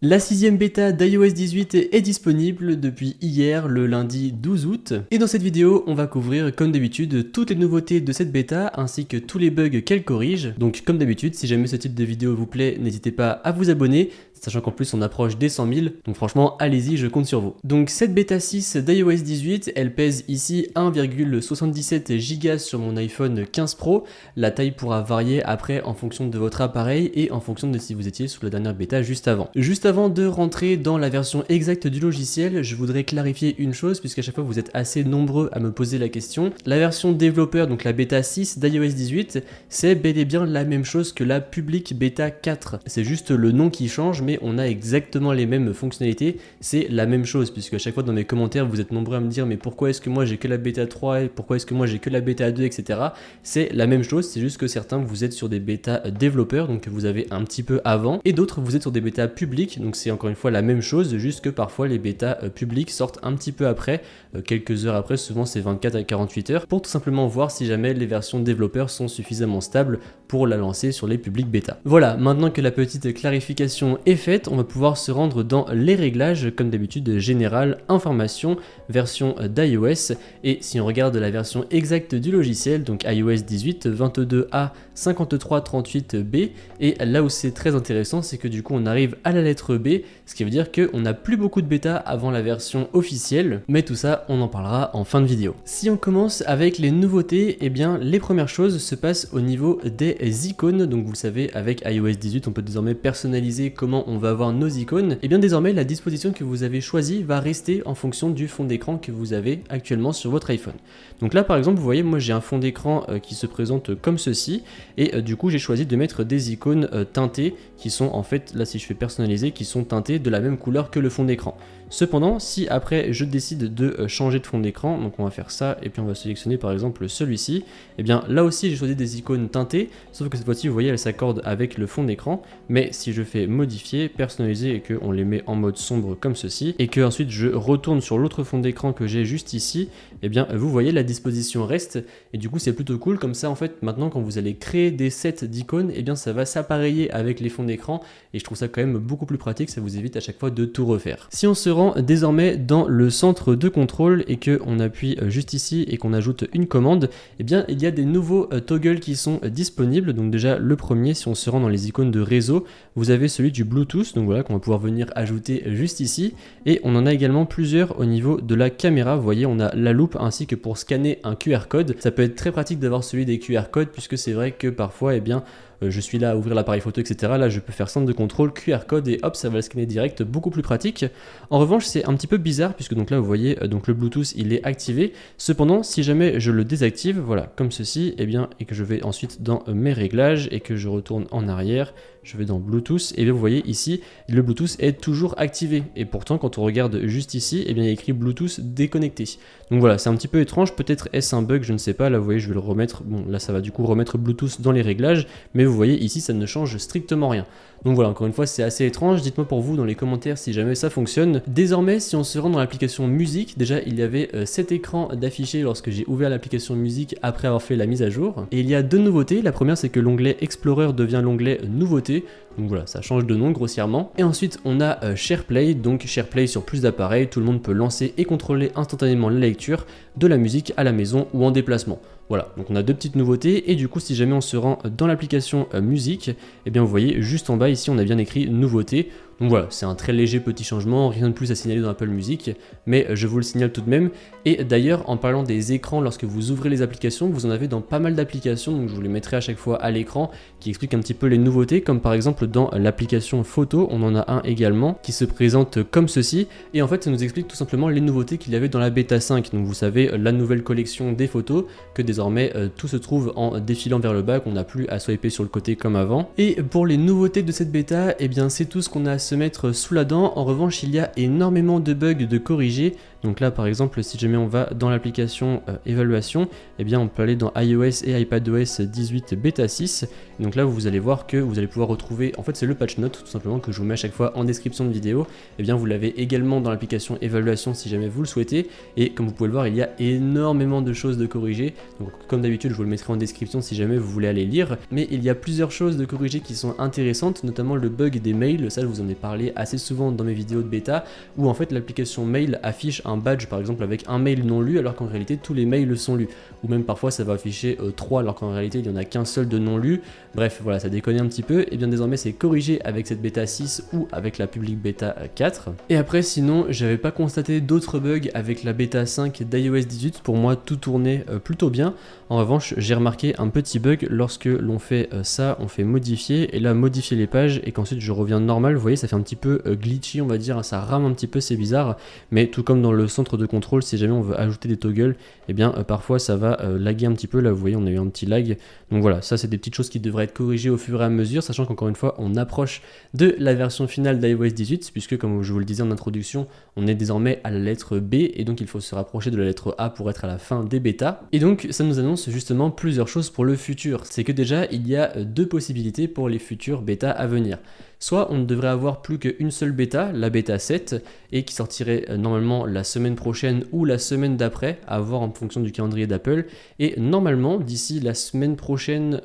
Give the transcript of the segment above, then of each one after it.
La sixième bêta d'iOS 18 est disponible depuis hier, le lundi 12 août. Et dans cette vidéo, on va couvrir, comme d'habitude, toutes les nouveautés de cette bêta, ainsi que tous les bugs qu'elle corrige. Donc comme d'habitude, si jamais ce type de vidéo vous plaît, n'hésitez pas à vous abonner, sachant qu'en plus on approche des 100 000, donc franchement, allez-y, je compte sur vous. Donc cette bêta 6 d'iOS 18, elle pèse ici 1,77 Go sur mon iPhone 15 Pro. La taille pourra varier après en fonction de votre appareil et en fonction de si vous étiez sous la dernière bêta juste avant. Juste avant de rentrer dans la version exacte du logiciel, je voudrais clarifier une chose, puisqu'à chaque fois vous êtes assez nombreux à me poser la question. La version développeur, donc la bêta 6 d'iOS 18, c'est bel et bien la même chose que la public bêta 4. C'est juste le nom qui change, mais on a exactement les mêmes fonctionnalités, c'est la même chose, puisque à chaque fois dans mes commentaires vous êtes nombreux à me dire mais pourquoi est-ce que moi j'ai que la bêta 3 et pourquoi est-ce que moi j'ai que la bêta 2, etc. C'est la même chose, c'est juste que certains vous êtes sur des bêtas développeurs, donc vous avez un petit peu avant, et d'autres vous êtes sur des bêtas publics. Donc c'est encore une fois la même chose, juste que parfois les bêtas publics sortent un petit peu après, quelques heures après, souvent c'est 24 à 48 heures, pour tout simplement voir si jamais les versions développeurs sont suffisamment stables pour la lancer sur les publics bêta. Voilà, maintenant que la petite clarification est faite, on va pouvoir se rendre dans les réglages, comme d'habitude, général, information, version d'iOS, et si on regarde la version exacte du logiciel, donc iOS 18, 22A, 5338B, et là où c'est très intéressant, c'est que du coup on arrive à la lettre B, ce qui veut dire qu'on n'a plus beaucoup de bêta avant la version officielle, mais tout ça on en parlera en fin de vidéo. Si on commence avec les nouveautés, eh bien les premières choses se passent au niveau des icônes. Donc vous le savez, avec iOS 18 on peut désormais personnaliser comment on va avoir nos icônes, et bien désormais la disposition que vous avez choisie va rester en fonction du fond d'écran que vous avez actuellement sur votre iPhone. Donc là par exemple vous voyez, moi j'ai un fond d'écran qui se présente comme ceci, et du coup j'ai choisi de mettre des icônes teintées qui sont en fait, là si je fais personnaliser, qui sont teintées de la même couleur que le fond d'écran. Cependant, si après je décide de changer de fond d'écran, donc on va faire ça et puis on va sélectionner par exemple celui-ci, et bien là aussi j'ai choisi des icônes teintées, sauf que cette fois-ci vous voyez elles s'accordent avec le fond d'écran, mais si je fais modifier, personnaliser et qu'on les met en mode sombre comme ceci, et que ensuite je retourne sur l'autre fond d'écran que j'ai juste ici, et bien vous voyez la disposition reste, et du coup c'est plutôt cool, comme ça en fait maintenant quand vous allez créer des sets d'icônes, et bien ça va s'appareiller avec les fonds d'écran, et je trouve ça quand même beaucoup plus pratique, ça vous évite à chaque fois de tout refaire. Si on se rend désormais dans le centre de contrôle et que on appuie juste ici et qu'on ajoute une commande, eh bien il y a des nouveaux toggles qui sont disponibles. Donc déjà le premier, si on se rend dans les icônes de réseau, vous avez celui du Bluetooth, donc voilà qu'on va pouvoir venir ajouter juste ici, et on en a également plusieurs au niveau de la caméra. Vous voyez, on a la loupe ainsi que pour scanner un QR code. Ça peut être très pratique d'avoir celui des QR codes, puisque c'est vrai que parfois eh bien je suis là à ouvrir l'appareil photo, etc. Là, je peux faire centre de contrôle, QR code et hop, ça va le scanner direct, beaucoup plus pratique. En revanche, c'est un petit peu bizarre puisque donc là, vous voyez, donc le Bluetooth, il est activé. Cependant, si jamais je le désactive, voilà, comme ceci, et bien, et que je vais ensuite dans mes réglages et que je retourne en arrière, je vais dans Bluetooth et bien vous voyez ici, le Bluetooth est toujours activé. Et pourtant, quand on regarde juste ici, et bien, il y a écrit Bluetooth déconnecté. Donc voilà, c'est un petit peu étrange. Peut-être est-ce un bug, je ne sais pas. Là, vous voyez, je vais le remettre. Bon, là, ça va du coup remettre Bluetooth dans les réglages, mais vous voyez ici ça ne change strictement rien. Donc voilà, encore une fois c'est assez étrange, dites-moi pour vous dans les commentaires si jamais ça fonctionne. Désormais si on se rend dans l'application musique, déjà il y avait cet écran d'affiché lorsque j'ai ouvert l'application musique après avoir fait la mise à jour. Et il y a deux nouveautés, la première c'est que l'onglet Explorer devient l'onglet nouveautés. Donc voilà, ça change de nom grossièrement. Et ensuite on a SharePlay, donc SharePlay sur plus d'appareils, tout le monde peut lancer et contrôler instantanément la lecture de la musique à la maison ou en déplacement. Voilà, donc on a deux petites nouveautés, et du coup si jamais on se rend dans l'application musique, et bien vous voyez juste en bas ici on a bien écrit nouveautés. Donc voilà, c'est un très léger petit changement, rien de plus à signaler dans Apple Music, mais je vous le signale tout de même. Et d'ailleurs, en parlant des écrans, lorsque vous ouvrez les applications, vous en avez dans pas mal d'applications, donc je vous les mettrai à chaque fois à l'écran, qui expliquent un petit peu les nouveautés, comme par exemple dans l'application photo, on en a un également, qui se présente comme ceci, et en fait ça nous explique tout simplement les nouveautés qu'il y avait dans la bêta 5, donc vous savez, la nouvelle collection des photos, que désormais tout se trouve en défilant vers le bas, qu'on n'a plus à swiper sur le côté comme avant. Et pour les nouveautés de cette bêta, eh bien c'est tout ce qu'on a à se mettre sous la dent. En revanche, il y a énormément de bugs de corriger, Donc là par exemple si jamais on va dans l'application évaluation, eh bien on peut aller dans iOS et iPadOS 18 bêta 6. Et donc là vous allez voir que vous allez pouvoir retrouver, en fait c'est le patch note tout simplement que je vous mets à chaque fois en description de vidéo. Eh bien vous l'avez également dans l'application évaluation si jamais vous le souhaitez. Et comme vous pouvez le voir, il y a énormément de choses de corriger. Donc comme d'habitude je vous le mettrai en description si jamais vous voulez aller lire. Mais il y a plusieurs choses de corriger qui sont intéressantes, notamment le bug des mails. Ça je vous en ai parlé assez souvent dans mes vidéos de bêta, où en fait l'application mail affiche un badge par exemple avec un mail non lu alors qu'en réalité tous les mails sont lus, ou même parfois ça va afficher 3 alors qu'en réalité il n'y en a qu'un seul de non lu. Bref voilà, ça déconne un petit peu. Et bien désormais c'est corrigé avec cette bêta 6 ou avec la public bêta 4. Et après sinon j'avais pas constaté d'autres bugs avec la bêta 5 d'iOS 18. Pour moi tout tournait plutôt bien. En revanche j'ai remarqué un petit bug lorsque l'on fait ça, on fait modifier et là modifier les pages et qu'ensuite je reviens normal. Vous voyez ça fait un petit peu glitchy on va dire, ça rame un petit peu, c'est bizarre. Mais tout comme dans le centre de contrôle, si jamais on veut ajouter des toggles, et bien parfois ça va laguer un petit peu. Là vous voyez on a eu un petit lag. Donc voilà, ça c'est des petites choses qui devraient être corrigées au fur et à mesure, sachant qu'encore une fois on approche de la version finale d'iOS 18, puisque comme je vous le disais en introduction, on est désormais à la lettre B et donc il faut se rapprocher de la lettre A pour être à la fin des bêtas. Et donc ça nous annonce justement plusieurs choses pour le futur. C'est que déjà il y a deux possibilités pour les futurs bêtas à venir. Soit on ne devrait avoir plus qu'une seule bêta, la bêta 7, et qui sortirait normalement la semaine prochaine ou la semaine d'après, à voir en fonction du calendrier d'Apple. Et normalement, d'ici la semaine prochaine,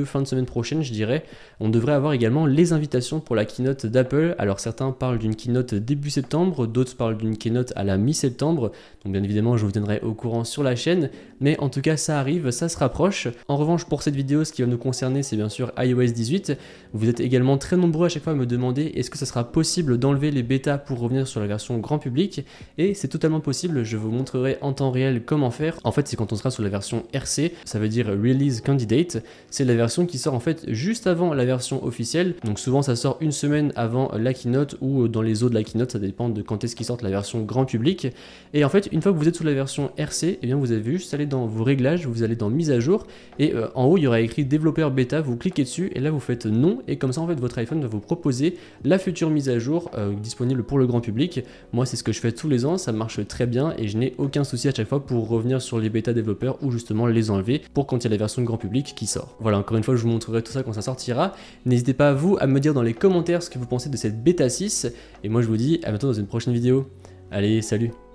fin de semaine prochaine, je dirais, on devrait avoir également les invitations pour la keynote d'Apple. Alors certains parlent d'une keynote début septembre, d'autres parlent d'une keynote à la mi-septembre. Donc bien évidemment, je vous tiendrai au courant sur la chaîne, mais en tout cas, ça arrive, ça se rapproche. En revanche, pour cette vidéo, ce qui va nous concerner, c'est bien sûr iOS 18. Vous êtes également très nombreux à chaque fois à me demander est-ce que ça sera possible d'enlever les bêtas pour revenir sur la version grand public, et c'est totalement possible, je vous montrerai en temps réel comment faire. En fait c'est quand on sera sur la version RC, ça veut dire Release Candidate, c'est la version qui sort en fait juste avant la version officielle, donc souvent ça sort une semaine avant la keynote ou dans les eaux de la keynote, ça dépend de quand est-ce qu'ils sortent la version grand public. Et en fait une fois que vous êtes sous la version RC, et bien vous avez juste aller dans vos réglages, vous allez dans mise à jour, et en haut il y aura écrit développeur bêta, vous cliquez dessus et là vous faites non, et comme ça en fait votre iPhone va vous proposer la future mise à jour disponible pour le grand public. Moi c'est ce que je fais tous les ans, ça marche très bien et je n'ai aucun souci à chaque fois pour revenir sur les bêta développeurs ou justement les enlever pour quand il y a la version grand public qui sort. Voilà, encore une fois je vous montrerai tout ça quand ça sortira. N'hésitez pas vous à me dire dans les commentaires ce que vous pensez de cette bêta 6 et moi je vous dis à bientôt dans une prochaine vidéo. Allez, salut!